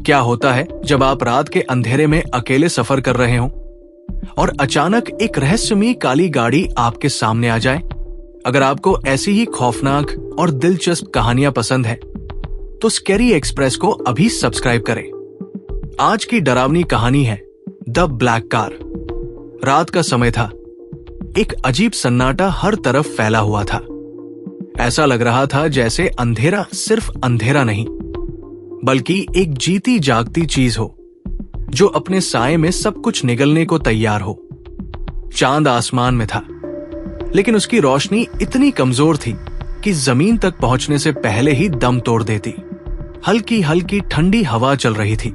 क्या होता है जब आप रात के अंधेरे में अकेले सफर कर रहे हो और अचानक एक रहस्यमयी काली गाड़ी आपके सामने आ जाए? अगर आपको ऐसी ही खौफनाक और दिलचस्प कहानियां पसंद है तो स्कैरी एक्सप्रेस को अभी सब्सक्राइब करें। आज की डरावनी कहानी है द ब्लैक कार। रात का समय था। एक अजीब सन्नाटा हर तरफ फैला हुआ था। ऐसा लग रहा था जैसे अंधेरा सिर्फ अंधेरा नहीं, बल्कि एक जीती जागती चीज हो जो अपने साये में सब कुछ निगलने को तैयार हो। चांद आसमान में था, लेकिन उसकी रोशनी इतनी कमजोर थी कि जमीन तक पहुंचने से पहले ही दम तोड़ देती। हल्की हल्की ठंडी हवा चल रही थी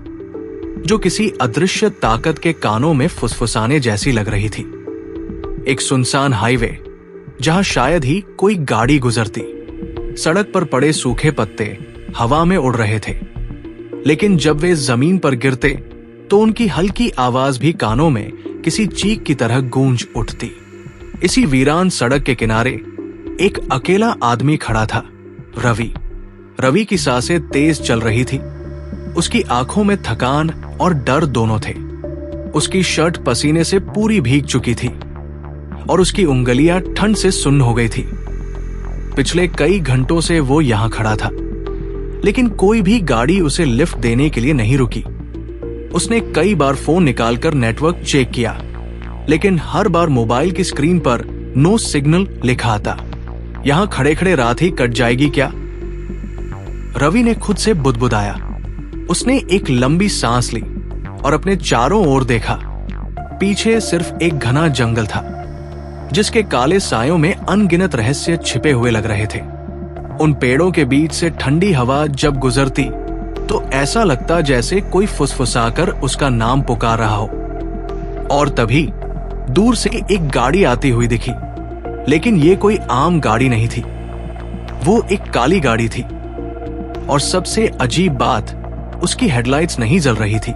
जो किसी अदृश्य ताकत के कानों में फुसफुसाने जैसी लग रही थी। एक सुनसान हाईवे जहां शायद ही कोई गाड़ी गुजरती। सड़क पर पड़े सूखे पत्ते हवा में उड़ रहे थे, लेकिन जब वे जमीन पर गिरते तो उनकी हल्की आवाज भी कानों में किसी चीख की तरह गूंज उठती। इसी वीरान सड़क के किनारे एक अकेला आदमी खड़ा था, रवि। रवि की सांसें तेज चल रही थी। उसकी आंखों में थकान और डर दोनों थे। उसकी शर्ट पसीने से पूरी भीग चुकी थी और उसकी उंगलियां ठंड से सुन्न हो गई थी। पिछले कई घंटों से वो यहां खड़ा था, लेकिन कोई भी गाड़ी उसे लिफ्ट देने के लिए नहीं रुकी। उसने कई बार फोन निकालकर नेटवर्क चेक किया, लेकिन हर बार मोबाइल की स्क्रीन पर नो सिग्नल लिखा आता। यहां खड़े खड़े रात ही कट जाएगी क्या? रवि ने खुद से बुदबुदाया। उसने एक लंबी सांस ली और अपने चारों ओर देखा। पीछे सिर्फ एक घना जंगल था जिसके काले सायों में अनगिनत रहस्य छिपे हुए लग रहे थे। उन पेड़ों के बीच से ठंडी हवा जब गुजरती तो ऐसा लगता जैसे कोई फुसफुसाकर उसका नाम पुकार रहा हो। और तभी दूर से एक गाड़ी आती हुई दिखी, लेकिन ये कोई आम गाड़ी नहीं थी। वो एक काली गाड़ी थी, और सबसे अजीब बात, उसकी हेडलाइट्स नहीं जल रही थी।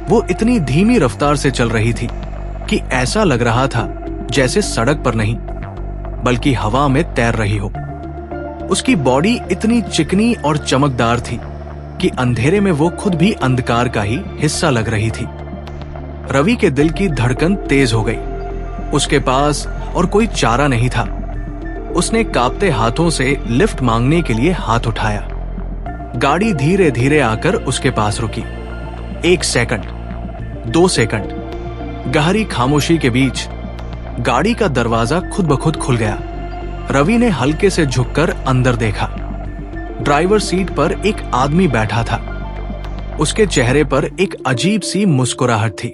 वो इतनी धीमी रफ्तार से चल रही थी कि ऐसा लग रहा था जैसे सड़क पर नहीं, बल्कि हवा में तैर रही हो। उसकी बॉडी इतनी चिकनी और चमकदार थी कि अंधेरे में वो खुद भी अंधकार का ही हिस्सा लग रही थी। रवि के दिल की धड़कन तेज हो गई। उसके पास और कोई चारा नहीं था। उसने कांपते हाथों से लिफ्ट मांगने के लिए हाथ उठाया। गाड़ी धीरे धीरे आकर उसके पास रुकी। 1 सेकंड, 2 सेकंड, गहरी खामोशी के बीच गाड़ी का दरवाजा खुद ब खुद खुल गया। रवि ने हल्के से झुककर अंदर देखा। ड्राइवर सीट पर एक आदमी बैठा था। उसके चेहरे पर एक अजीब सी मुस्कुराहट थी।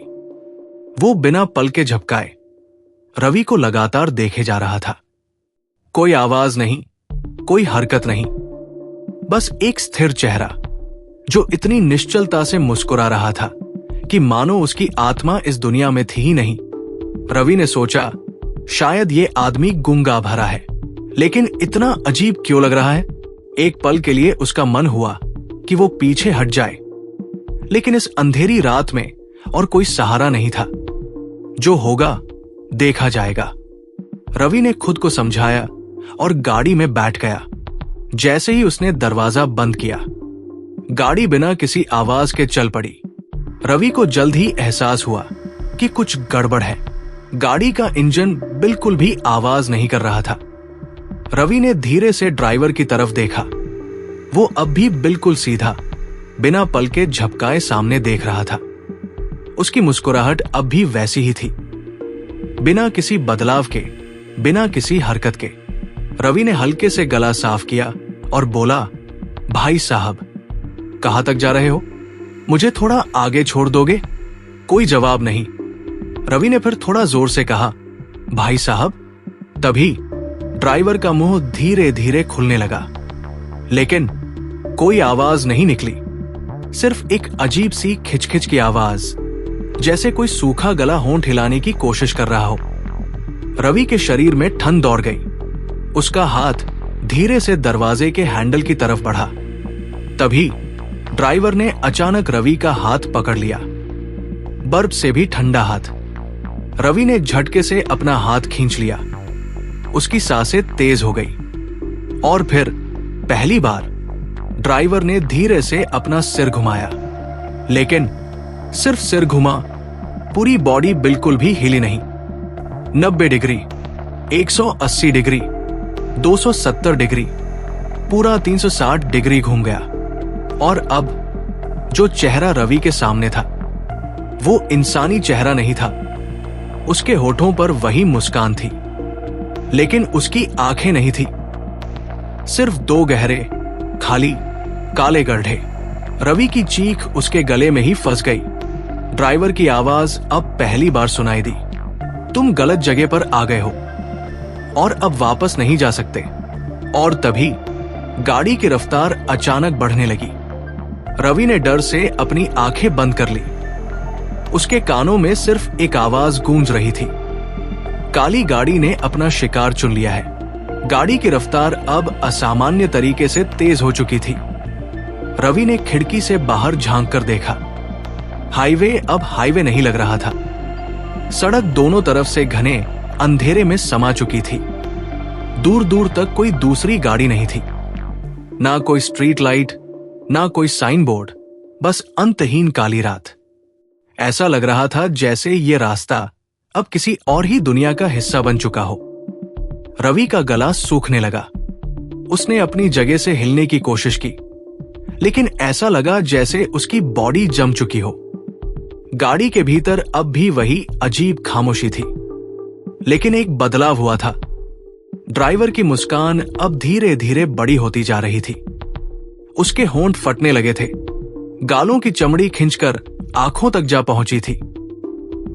वो बिना पलके झपकाए रवि को लगातार देखे जा रहा था। कोई आवाज नहीं, कोई हरकत नहीं, बस एक स्थिर चेहरा जो इतनी निश्चलता से मुस्कुरा रहा था कि मानो उसकी आत्मा इस दुनिया में थी ही नहीं। रवि ने सोचा, शायद ये आदमी गूंगा भरा है, लेकिन इतना अजीब क्यों लग रहा है? एक पल के लिए उसका मन हुआ कि वो पीछे हट जाए, लेकिन इस अंधेरी रात में और कोई सहारा नहीं था। जो होगा देखा जाएगा, रवि ने खुद को समझाया और गाड़ी में बैठ गया। जैसे ही उसने दरवाजा बंद किया, गाड़ी बिना किसी आवाज के चल पड़ी। रवि को जल्द ही एहसास हुआ कि कुछ गड़बड़ है। गाड़ी का इंजन बिल्कुल भी आवाज नहीं कर रहा था। रवि ने धीरे से ड्राइवर की तरफ देखा। वो अब भी बिल्कुल सीधा, बिना पलके झपकाए सामने देख रहा था। उसकी मुस्कुराहट अब भी वैसी ही थी, बिना किसी बदलाव के, बिना किसी हरकत के। रवि ने हल्के से गला साफ किया और बोला, भाई साहब, कहां तक जा रहे हो? मुझे थोड़ा आगे छोड़ दोगे? कोई जवाब नहीं। रवि ने फिर थोड़ा जोर से कहा, भाई साहब। तभी ड्राइवर का मुंह धीरे धीरे खुलने लगा, लेकिन कोई आवाज नहीं निकली। सिर्फ एक अजीब सी खिचखिच की आवाज, जैसे कोई सूखा गला होंठ हिलाने की कोशिश कर रहा हो। रवि के शरीर में ठंड दौड़ गई। उसका हाथ धीरे से दरवाजे के हैंडल की तरफ बढ़ा। तभी ड्राइवर ने अचानक रवि का हाथ पकड़ लिया, बर्फ से भी ठंडा हाथ। रवि ने झटके से अपना हाथ खींच लिया। उसकी सांसें तेज हो गई और फिर पहली बार ड्राइवर ने धीरे से अपना सिर घुमाया, लेकिन सिर्फ सिर घुमा, पूरी बॉडी बिल्कुल भी हिली नहीं। 90 डिग्री, 180 डिग्री, 270 डिग्री, पूरा 360 डिग्री घूम गया। और अब जो चेहरा रवि के सामने था वो इंसानी चेहरा नहीं था। उसके होठों पर वही मुस्कान थी, लेकिन उसकी आंखें नहीं थी, सिर्फ 2 गहरे खाली काले गड्ढे। रवि की चीख उसके गले में ही फंस गई। ड्राइवर की आवाज अब पहली बार सुनाई दी, तुम गलत जगह पर आ गए हो और अब वापस नहीं जा सकते। और तभी गाड़ी की रफ्तार अचानक बढ़ने लगी। रवि ने डर से अपनी आंखें बंद कर ली। उसके कानों में सिर्फ एक आवाज गूंज रही थी, काली गाड़ी ने अपना शिकार चुन लिया है। गाड़ी की रफ्तार अब असामान्य तरीके से तेज हो चुकी थी। रवि ने खिड़की से बाहर झांक कर देखा। हाईवे अब हाईवे नहीं लग रहा था। सड़क दोनों तरफ से घने अंधेरे में समा चुकी थी। दूर दूर तक कोई दूसरी गाड़ी नहीं थी, ना कोई स्ट्रीट लाइट, ना कोई साइन बोर्ड, बस अंतहीन काली रात। ऐसा लग रहा था जैसे ये रास्ता अब किसी और ही दुनिया का हिस्सा बन चुका हो। रवि का गला सूखने लगा। उसने अपनी जगह से हिलने की कोशिश की, लेकिन ऐसा लगा जैसे उसकी बॉडी जम चुकी हो। गाड़ी के भीतर अब भी वही अजीब खामोशी थी, लेकिन एक बदलाव हुआ था। ड्राइवर की मुस्कान अब धीरे धीरे बड़ी होती जा रही थी। उसके होंठ फटने लगे थे, गालों की चमड़ी खिंचकर आंखों तक जा पहुंची थी।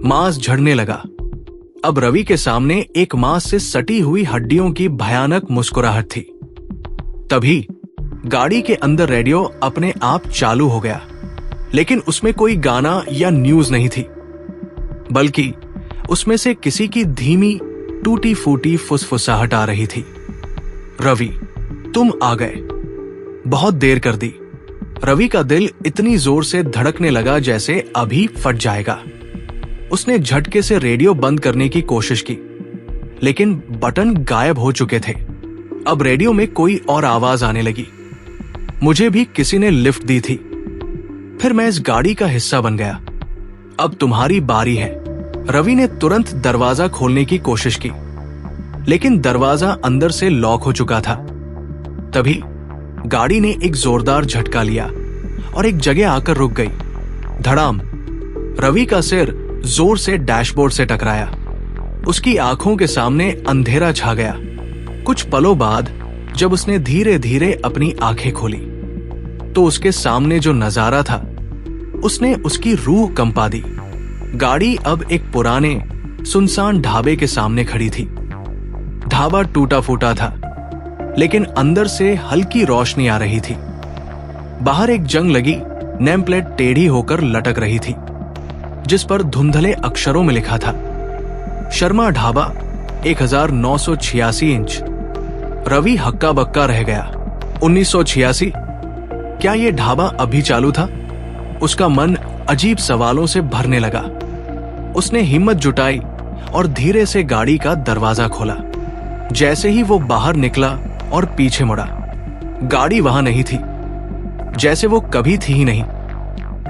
मांस झड़ने लगा। अब रवि के सामने एक मांस से सटी हुई हड्डियों की भयानक मुस्कुराहट थी। तभी गाड़ी के अंदर रेडियो अपने आप चालू हो गया, लेकिन उसमें कोई गाना या न्यूज नहीं थी, बल्कि उसमें से किसी की धीमी टूटी फूटी फुसफुसाहट आ रही थी। रवि, तुम आ गए। बहुत देर कर दी। रवि का दिल इतनी जोर से धड़कने लगा जैसे अभी फट जाएगा। उसने झटके से रेडियो बंद करने की कोशिश की, लेकिन बटन गायब हो चुके थे। अब रेडियो में कोई और आवाज आने लगी, मुझे भी किसी ने लिफ्ट दी थी, फिर मैं इस गाड़ी का हिस्सा बन गया। अब तुम्हारी बारी है। रवि ने तुरंत दरवाजा खोलने की कोशिश की, लेकिन दरवाजा अंदर से लॉक हो चुका था। तभी गाड़ी ने एक जोरदार झटका लिया और एक जगह आकर रुक गई। धड़ाम। रवि का सिर जोर से डैशबोर्ड से टकराया। उसकी आंखों के सामने अंधेरा छा गया। कुछ पलों बाद जब उसने धीरे धीरे अपनी आंखें खोली, तो उसके सामने जो नजारा था उसने उसकी रूह कंपा दी। गाड़ी अब एक पुराने सुनसान ढाबे के सामने खड़ी थी। ढाबा टूटा फूटा था, लेकिन अंदर से हल्की रोशनी आ रही थी। बाहर एक जंग लगी नेम प्लेट टेढ़ी होकर लटक रही थी, जिस पर धुंधले अक्षरों में लिखा था, शर्मा ढाबा 1986 इंच। रवि हक्का बक्का रह गया। 1986? क्या यह ढाबा अभी चालू था? उसका मन अजीब सवालों से भरने लगा। उसने हिम्मत जुटाई और धीरे से गाड़ी का दरवाजा खोला। जैसे ही वो बाहर निकला और पीछे मुड़ा, गाड़ी वहां नहीं थी, जैसे वो कभी थी ही नहीं।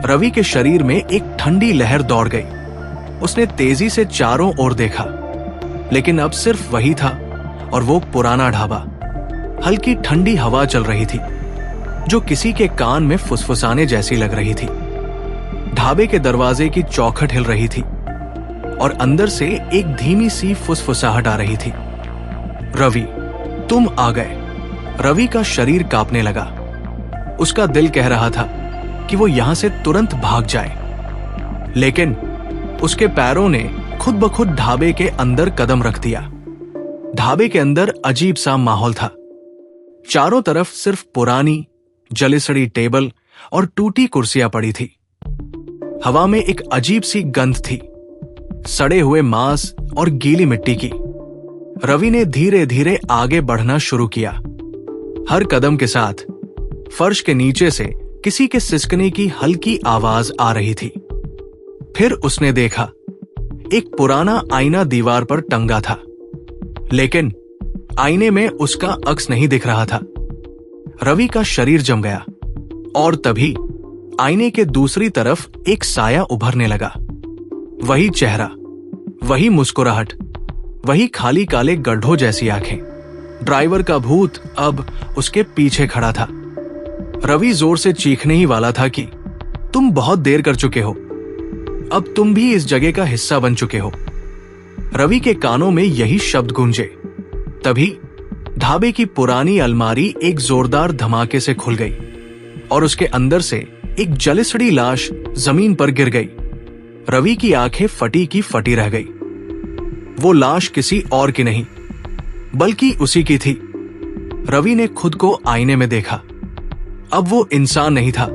रवि के शरीर में एक ठंडी लहर दौड़ गई। उसने तेजी से चारों ओर देखा, लेकिन अब सिर्फ वही था और वो पुराना ढाबा। हल्की ठंडी हवा चल रही थी, जो किसी के कान में फुसफुसाने जैसी लग रही थी। ढाबे के दरवाजे की चौखट हिल रही थी और अंदर से एक धीमी सी फुसफुसाहट आ रही थी, रवि, तुम आ गए। रवि का शरीर कांपने लगा। उसका दिल कह रहा था कि वो यहां से तुरंत भाग जाए, लेकिन उसके पैरों ने खुद ब खुद ढाबे के अंदर कदम रख दिया। ढाबे के अंदर अजीब सा माहौल था। चारों तरफ सिर्फ पुरानी जली सड़ी टेबल और टूटी कुर्सियां पड़ी थी। हवा में एक अजीब सी गंध थी, सड़े हुए मांस और गीली मिट्टी की। रवि ने धीरे धीरे आगे बढ़ना शुरू किया। हर कदम के साथ फर्श के नीचे से किसी के सिसकने की हल्की आवाज आ रही थी। फिर उसने देखा, एक पुराना आईना दीवार पर टंगा था, लेकिन आईने में उसका अक्स नहीं दिख रहा था। रवि का शरीर जम गया और तभी आईने के दूसरी तरफ एक साया उभरने लगा। वही चेहरा, वही मुस्कुराहट, वही खाली काले गड्ढों जैसी आंखें। ड्राइवर का भूत अब उसके पीछे खड़ा था। रवि जोर से चीखने ही वाला था कि तुम बहुत देर कर चुके हो, अब तुम भी इस जगह का हिस्सा बन चुके हो। रवि के कानों में यही शब्द गूंजे। तभी ढाबे की पुरानी अलमारी एक जोरदार धमाके से खुल गई और उसके अंदर से एक जलसड़ी लाश जमीन पर गिर गई। रवि की आंखें फटी की फटी रह गई। वो लाश किसी और की नहीं बल्कि उसी की थी। रवि ने खुद को आईने में देखा। अब वो इंसान नहीं था,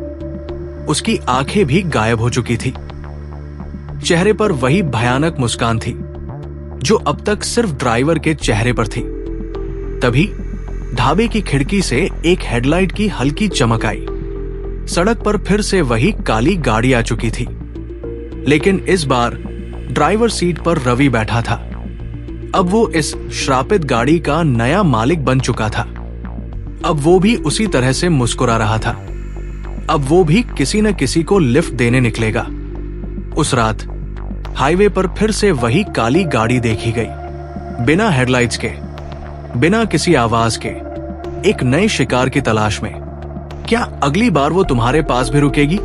उसकी आंखें भी गायब हो चुकी थी। चेहरे पर वही भयानक मुस्कान थी जो अब तक सिर्फ ड्राइवर के चेहरे पर थी। तभी ढाबे की खिड़की से एक हेडलाइट की हल्की चमक आई। सड़क पर फिर से वही काली गाड़ी आ चुकी थी, लेकिन इस बार ड्राइवर सीट पर रवि बैठा था। अब वो इस श्रापित गाड़ी का नया मालिक बन चुका था। अब वो भी उसी तरह से मुस्कुरा रहा था। अब वो भी किसी न किसी को लिफ्ट देने निकलेगा। उस रात हाईवे पर फिर से वही काली गाड़ी देखी गई, बिना हेडलाइट्स के, बिना किसी आवाज के, एक नए शिकार की तलाश में। क्या अगली बार वो तुम्हारे पास भी रुकेगी?